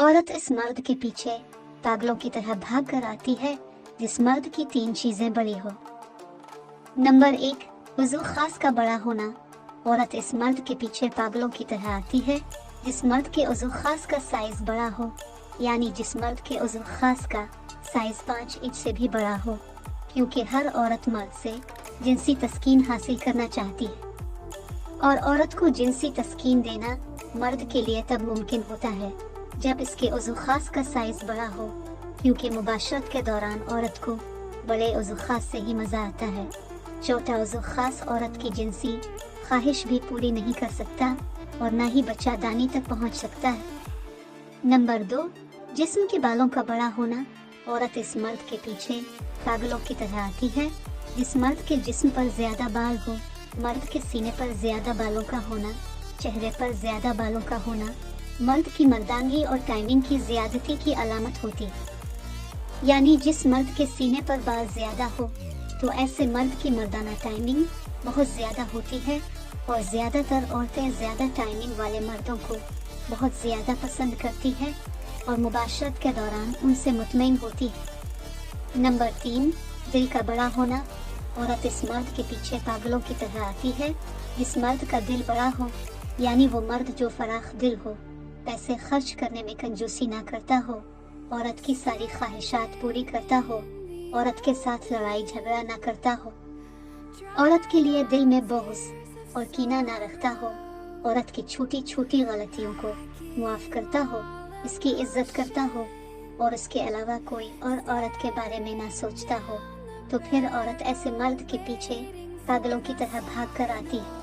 औरत इस मर्द के पीछे पागलों की तरह भाग कर आती है जिस मर्द की 3 चीजें बड़ी हो। नंबर 1, वजू खास का बड़ा होना। औरत इस मर्द के पीछे पागलों की तरह आती है जिस मर्द के उज़ू खास का साइज बड़ा हो, यानी जिस मर्द के उज़ू खास का साइज 5 इंच से भी बड़ा हो, क्योंकि हर औरत मर्द से जिनसी तस्कीन हासिल करना चाहती है और औरत को जिनसी तस्कीन देना मर्द के लिए तब मुमकिन होता है जब इसके उज़ू खास का साइज बड़ा हो, क्योंकि मुबाशरत के दौरान औरत को बड़े उज़ू खास से ही मज़ा आता है। छोटा उज़ू खास औरत की जिनसी ख्वाहिश भी पूरी नहीं कर सकता और ना ही बच्चादानी तक पहुंच सकता है। नंबर 2, जिस्म के बालों का बड़ा होना। औरत इस मर्द के पीछे पागलों की तरह आती है जिस मर्द के जिस्म पर ज्यादा बाल हो। मर्द के सीने पर ज्यादा बालों का होना, चेहरे पर ज्यादा बालों का होना मर्द की मर्दानगी और टाइमिंग की ज्यादती की अलामत होती है। यानी जिस मर्द के सीने पर बाल ज्यादा हो तो ऐसे मर्द की मर्दाना टाइमिंग बहुत ज्यादा होती है और ज्यादातर औरतें ज्यादा टाइमिंग वाले मर्दों को बहुत ज्यादा पसंद करती है और मुबाशरत के दौरान उनसे मुतमईन होती है। नंबर 3, दिल का बड़ा होना। औरत इस मर्द के पीछे पागलों की तरह आती है जिस मर्द का दिल बड़ा हो, यानी वो मर्द जो फराख दिल हो, पैसे खर्च करने में कंजूसी ना करता हो, औरत की सारी ख्वाहिशात पूरी करता हो, औरत के साथ लड़ाई झगड़ा ना करता हो, औरत के लिए दिल में बोझ और कीना ना रखता हो, औरत की छोटी छोटी गलतियों को मुआफ करता हो, इसकी इज्जत करता हो और इसके अलावा कोई और औरत के बारे में ना सोचता हो, तो फिर औरत ऐसे मर्द के पीछे पागलों की तरह भाग कर आती है।